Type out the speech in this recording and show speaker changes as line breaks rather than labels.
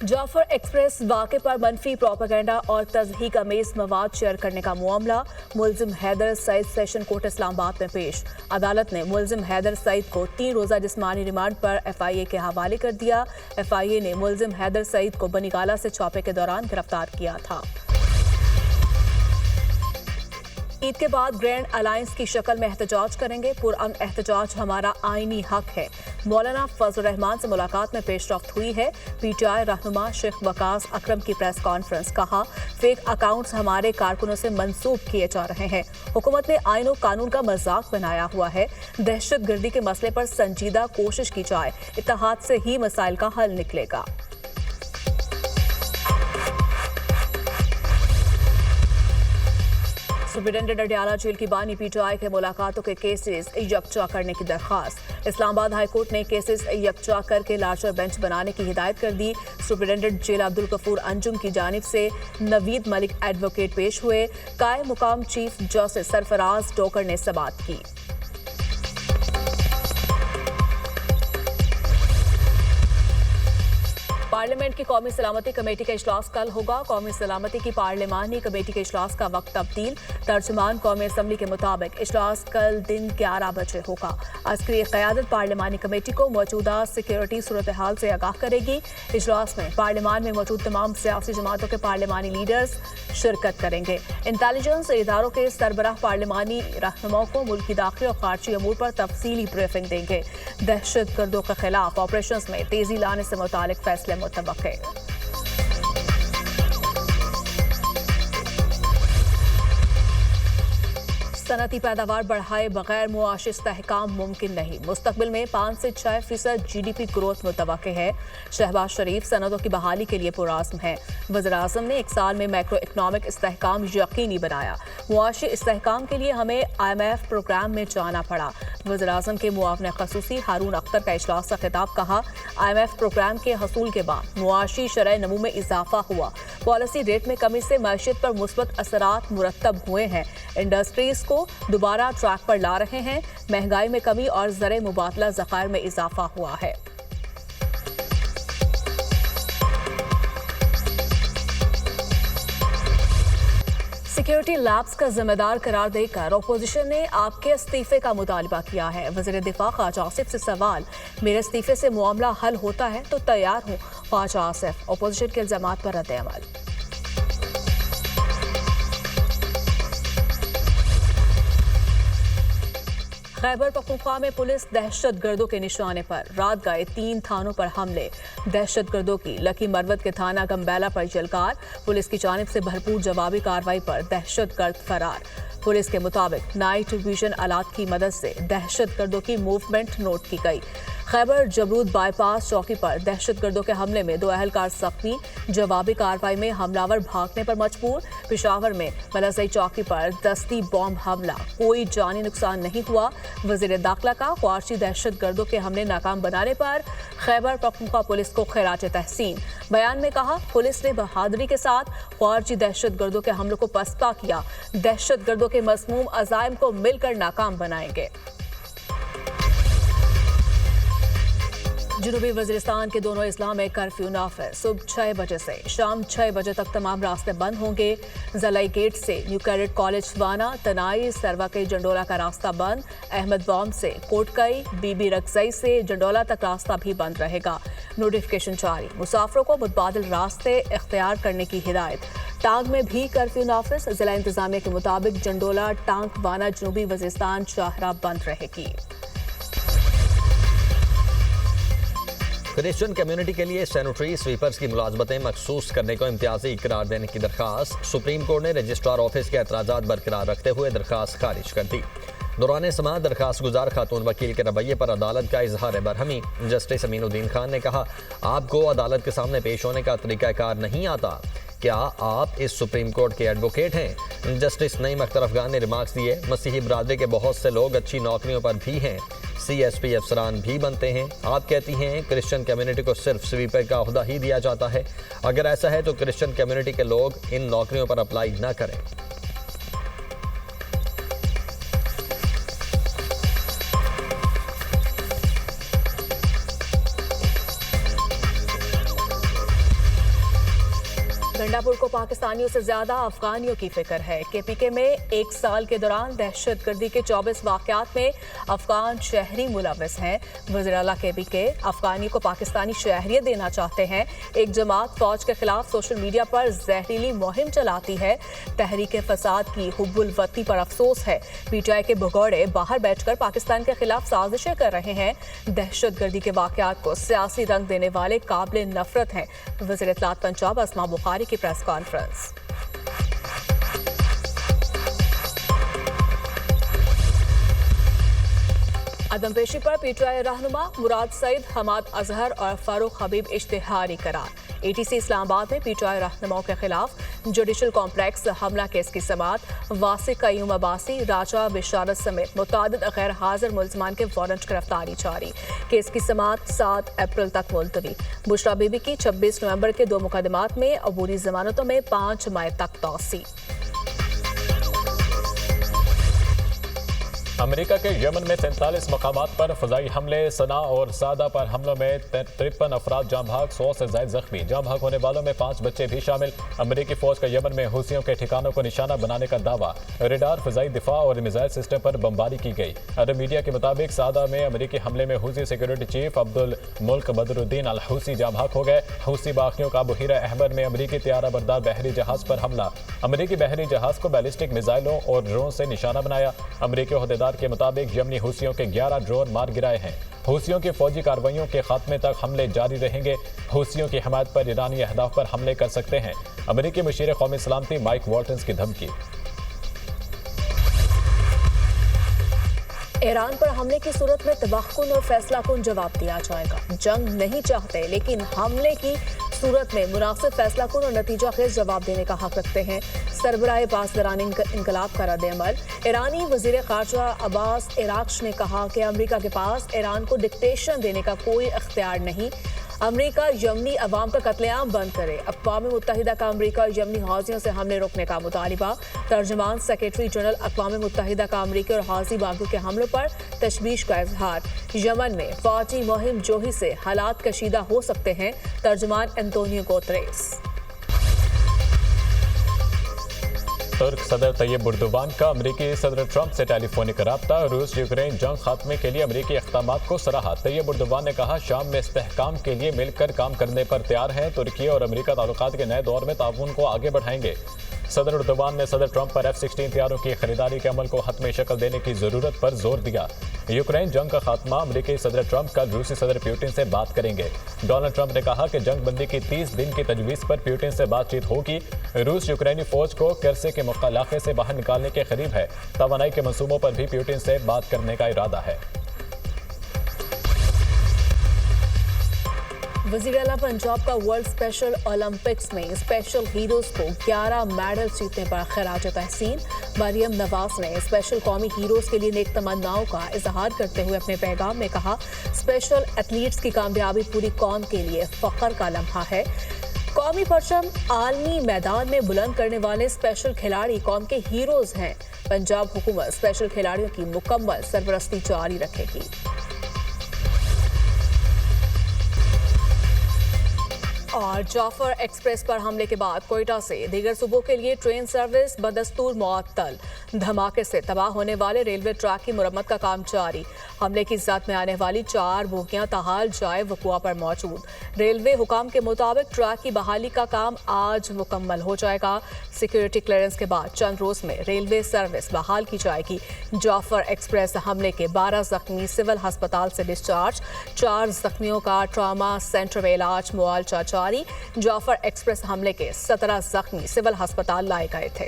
Jafar express वाक़े पर मनफी प्रोपेगेंडा और तज़हीक अमेज़ मवाद शेयर करने का मामला मुल्जिम हैदर सईद सेशन कोर्ट इस्लामाबाद में पेश। अदालत ने मुल्जिम हैदर सईद को 3 रोज़ा जिस्मानी रिमांड पर FIA के हवाले कर दिया। FIA ने मुल्जिम हैदर सईद को बनीगाला से छापे के दौरान गिरफ्तार किया था। ईद के बाद ग्रैंड अलायंस की शक्ल में एहतजाज करेंगे। पुरअमन एहतजाज हमारा आईनी हक है। मौलाना फजल रहमान से मुलाकात में पेशरफ्त हुई है। PTI रहनुमा शेख वकास अकरम की प्रेस कॉन्फ्रेंस। कहा, फेक अकाउंट्स हमारे कारकुनों से मंसूब किए जा रहे हैं। हुकूमत ने आईन और कानून का मजाक बनाया हुआ है। दहशत गर्दी के मसले पर संजीदा कोशिश की जाए। इत्तेहाद से ही मसाइल का हल निकलेगा। सुप्रिंटेंडेंट अडयाला जेल की बानी PTI के मुलाकातों के केसेस यकजा करने की दरखास्त। इस्लामाबाद हाई कोर्ट ने केसेस यकजा करके लार्जर बेंच बनाने की हिदायत कर दी। सुप्रिंटेंडेंट जेल अब्दुल गफूर अंजुम की जानिब से नवीद मलिक एडवोकेट पेश हुए। कायम मुकाम चीफ जस्टिस सरफराज टोकर ने समाअत की। पार्लियामेंट की कौमी सलामती कमेटी का इजलास कल होगा। कौमी सलामती की पार्लिमानी कमेटी के इजलास का वक्त तब्दील। तर्जुमान कौमी असम्बली के मुताबिक इजलास कल दिन 11 बजे होगा। अस्करी क़यादत पार्लिमानी कमेटी को मौजूदा सिक्योरिटी सूरत हाल से आगाह करेगी। इजलास में पार्लियामान में मौजूद तमाम सियासी जमातों के पार्लिमानी लीडर्स शिरकत करेंगे। इंटेलिजेंस इदारों के सरबराह पार्लिमानी रहनुमाओं को मुल्की दाखिली और खारजी अमूर पर तफसीली ब्रीफिंग देंगे। दहशत गर्दों के खिलाफ ऑपरेशन में तेजी लाने से मुतालिक फैसले मुतवक्के। सनती पैदावार बढ़ाए बगैर मुआशी इस्तेहकाम मुमकिन नहीं। मुस्तकबिल में 5 से 6% GDP ग्रोथ मुतवक्के है। शहबाज शरीफ सनतों की बहाली के लिए पुरआज़्म है। वज़ीर-ए-आज़म ने 1 साल में मैक्रो इकनॉमिक इस्तेहकाम यकीनी बनाया। मुआशी इस्तेहकाम के लिए हमें IMF प्रोग्राम में जाना पड़ा। वज़ीर-ए-आज़म के मुआविन ख़ुसूसी हारून अख्तर का इजलास का खिताब। कहा, IMF प्रोग्राम के हसूल के बाद मुआशी शरह नमू में इजाफा हुआ। पॉलिसी रेट में कमी से मईशत पर मुस्बत असरात मुरतब हुए हैं। इंडस्ट्रीज को दोबारा ट्रैक पर ला रहे हैं। महंगाई में कमी और ज़र मुबादला ज़खायर में इजाफा हुआ है। सिक्योरिटी लैब्स का जिम्मेदार करार देकर अपोजिशन ने आपके इस्तीफे का मुतालबा किया है। वज़ीर दिफा ख्वाजा आसिफ से सवाल, मेरे इस्तीफे से मामला हल होता है तो तैयार हूँ। ख्वाजा आसिफ, अपोजिशन के इल्जामात पर रद्द-ए-अमल। खैबर पख्तूनख्वा में पुलिस दहशत गर्दों के निशाने पर। रात गए 3 थानों पर हमले। दहशत गर्दों की लकी मरवत के थाना गंबैला पर जलकार। पुलिस की जानिब से भरपूर जवाबी कार्रवाई पर दहशत गर्द फरार। पुलिस के मुताबिक नाइट विजन आलात की मदद से दहशत गर्दों की मूवमेंट नोट की गई। खैबर जबरूद बाईपास चौकी पर दहशत गर्दों के हमले में 2 अहलकार जख्मी। जवाबी कार्रवाई में हमलावर भागने पर मजबूर। पेशावर में मलसई चौकी पर दस्ती बॉम्ब हमला, कोई जानी नुकसान नहीं हुआ। वजीर दाखिला का ख्वारशी दहशत गर्दों के हमले नाकाम बनाने पर खैबर पख्तूनख्वा पुलिस को खिराज तहसीन। बयान में कहा, पुलिस ने बहादुरी के साथ ख्वारशी दहशत गर्दों के हमलों को पस्ता किया। दहशत गर्दों के मज़मूम अज़ाइम को मिलकर नाकाम बनाएंगे। जनूबी वज़ीरिस्तान के दोनों अजला में कर्फ्यू नाफिज। सुबह 6 बजे से शाम 6 बजे तक तमाम रास्ते बंद होंगे। जलाई गेट से न्यू कैडेट कॉलेज वाना, तनाई, सरवा के जंडोला का रास्ता बंद। अहमद बॉम से कोटकई, बीबी रगजई से जंडोला तक रास्ता भी बंद रहेगा। नोटिफिकेशन जारी। मुसाफिरों को मुतबादिल रास्ते इख्तियार करने की हिदायत। टांग में भी कर्फ्यू नाफिज। जिला इंतजामिया के मुताबिक जंडोला, टांग, वाना, जनूबी वज़ीरिस्तान शाहराह बंद रहेगी।
क्रिश्चियन कम्युनिटी के लिए सैनिटरी स्वीपर्स की मुलाजमतें मखसूस करने को इम्तियाजी करार देने की दरखास्त। सुप्रीम कोर्ट ने रजिस्ट्रार ऑफिस के एतराज़ात बरकरार रखते हुए दरखास्त खारिज कर दी। दौरान समाअत दरखास्त गुजार खातून वकील के रवैये पर अदालत का इजहार बरहमी। जस्टिस अमीनुद्दीन खान ने कहा, आपको अदालत के सामने पेश होने का तरीक़ाकार नहीं आता। क्या आप इस सुप्रीम कोर्ट के एडवोकेट हैं? जस्टिस नईम अख्तर अफगान ने रिमार्क्स दिए, मसीही बरादरी के बहुत से लोग अच्छी नौकरियों पर भी हैं, CSP अफसरान भी बनते हैं। आप कहती हैं क्रिश्चियन कम्युनिटी को सिर्फ स्वीपर का ओहदा ही दिया जाता है। अगर ऐसा है तो क्रिश्चियन कम्युनिटी के लोग इन नौकरियों पर अप्लाई न करें।
गंडापुर को पाकिस्तानियों से ज्यादा अफगानियों की फिक्र है। केपीके में एक साल के दौरान दहशतगर्दी के 24 वाकयात में अफगान शहरी मुलविस हैं। वज़ीर आला केपीके अफगानियों को पाकिस्तानी शहरियत देना चाहते हैं। एक जमात फौज के खिलाफ सोशल मीडिया पर जहरीली मुहिम चलाती है। तहरीक फसाद की हुब्बुल वतनी पर अफसोस है। पीटीआई के भगोड़े बाहर बैठकर पाकिस्तान के खिलाफ साजिशें कर रहे हैं। दहशतगर्दी के वाकयात को सियासी रंग देने वाले काबिल नफरत हैं। वज़ीर इत्तलात पंजाब अस्मा बुखारी की प्रेस कॉन्फ्रेंस। अदम पेशी पर पीटीआई रहनुमा मुराद सईद, हमाद अजहर और फारूक हबीब इश्तिहारी करार। एटीसी इस्लामाबाद में पीटीआई रहनुमाओं के खिलाफ जुडिशल कॉम्प्लेक्स हमला केस की समाअत। वासिक कयूम अब्बासी, राजा बिशारत समेत मुतादिद गैर हाजिर मुल्ज़मान के वारंट गिरफ्तारी जारी। केस की समाअत 7 अप्रैल तक मुलतवी। बुशरा बीबी की 26 नवंबर के 2 मुकदमात में अबूरी जमानतों में 5 मई तक तौसी।
अमेरिका के यमन में 43 मकामात पर फजाई हमले। सना और सादा पर हमलों में 53 अफराद जाँ भाग, 100 से ज्यादा जख्मी। जाँ भाग होने वालों में 5 बच्चे भी शामिल। अमेरिकी फौज का यमन में हूसियों के ठिकानों को निशाना बनाने का दावा। रेडार, फजाई दिफा और मिसाइल सिस्टम पर बमबारी की गई। अरब मीडिया के मुताबिक सादा में अमेरिकी हमले में हूसी सिक्योरिटी चीफ अब्दुल मुल्क बदरुद्दीन अल हूसी जाँ भाग हो गए। हूसी बागियों का बुहीरा अहमर में अमेरिकी तैयारा बरदार बहरी जहाज पर हमला। अमेरिकी बहरी जहाज को बैलिस्टिक मिसाइलों और ड्रोन से निशाना बनाया। अमेरिकी ओहदेदार के मुताबिक यमनी हूसियों के 11 ड्रोन मार गिराए हैं। हूसियों की फौजी कार्रवाइयों के खात्मे तक हमले जारी रहेंगे। हूसियों की हिमायत पर ईरानी अहदाफ पर हमले कर सकते हैं। अमेरिकी मुशीर कौमी सलामती माइक वॉल्टन्स की धमकी।
ईरान पर हमले की सूरत में तवक्कुन और फैसलाकुन जवाब दिया जाएगा। जंग नहीं चाहते, लेकिन हमले की सूरत में मुनासिब फैसलाकुन और नतीजा खेज जवाब देने का हक रखते हैं। सरबराह पासदारान इंकलाब का रद्द-ए-अमल। ईरानी वजीर खारजा अब्बास इराक्श ने कहा कि अमेरिका के पास ईरान को डिक्टेशन देने का कोई इख्तियार नहीं। अमेरिका यमनी अवाम का कत्लेआम बंद करे। अक़वाम मुत्तहिदा का अमेरिका और यमनी हौजियों से हमले रोकने का मुतालिबा। तर्जमान सेक्रेटरी जनरल अक़वाम मुत्तहिदा का अमेरिकी और हौजी बागियों के हमलों पर तशवीश का इजहार। यमन में फौजी मुहिम जोही से हालात कशीदा हो सकते हैं। तर्जमान एंटोनियो गुतेरेस।
तुर्क सदर तैयब एर्दोगान का अमेरिकी सदर ट्रंप से टेलीफोनिक रब्ता। रूस यूक्रेन जंग खात्मे के लिए अमेरिकी इक़दामात को सराहा। तैयब एर्दोगान ने कहा, शाम में इस्तेहकाम के लिए मिलकर काम करने पर तैयार हैं। तुर्की और अमेरिका ताल्लुकात के नए दौर में ताउन को आगे बढ़ाएंगे। सदर एर्दोगान ने सदर ट्रंप पर F-16 तैयारों की खरीदारी के अमल को हतमी शक्ल देने की जरूरत पर जोर दिया। यूक्रेन जंग का खात्मा। अमेरिकी सदर ट्रंप कल रूसी सदर पुतिन से बात करेंगे। डोनाल्ड ट्रंप ने कहा कि जंग बंदी की 30 दिन की तजवीज़ पर पुतिन से बातचीत होगी। रूस यूक्रेनी फौज को कर्से के इलाके से बाहर निकालने के करीब है। तवानाई के मंसूबों पर भी पुतिन से बात करने का इरादा है।
वज़ीर आला पंजाब का वर्ल्ड स्पेशल ओलंपिक्स में स्पेशल हीरोज को 11 मेडल जीतने पर खराज तहसीन। मरियम नवाज ने स्पेशल कौमी हीरोज के लिए नेक तमन्नाओं का इजहार करते हुए अपने पैगाम में कहा, स्पेशल एथलीट्स की कामयाबी पूरी कौम के लिए फख्र का लम्हा है। कौमी परचम आलमी मैदान में बुलंद करने वाले स्पेशल खिलाड़ी कौम के हीरोज हैं। पंजाब हुकूमत स्पेशल खिलाड़ियों की मुकम्मल सरपरस्ती जारी रखेगी। और जाफर एक्सप्रेस पर हमले के बाद कोयटा से दीगर सूबों के लिए ट्रेन सर्विस बदस्तूर मुअत्तल। धमाके से तबाह होने वाले रेलवे ट्रैक की मुरम्मत का काम जारी। हमले की जद में आने वाली 4 बोगियां ताहाल जाए वकुआ पर मौजूद। रेलवे हुकाम के मुताबिक ट्रैक की बहाली का काम आज मुकम्मल हो जाएगा। सिक्योरिटी क्लियरेंस के बाद चंद रोज में रेलवे सर्विस बहाल की जाएगी। जाफर एक्सप्रेस हमले के 12 जख्मी सिविल अस्पताल से डिस्चार्ज। 4 जख्मियों का ट्रामा सेंटर में इलाज मुआवजा जारी। जाफर एक्सप्रेस हमले के 17 जख्मी सिविल अस्पताल लाए गए थे।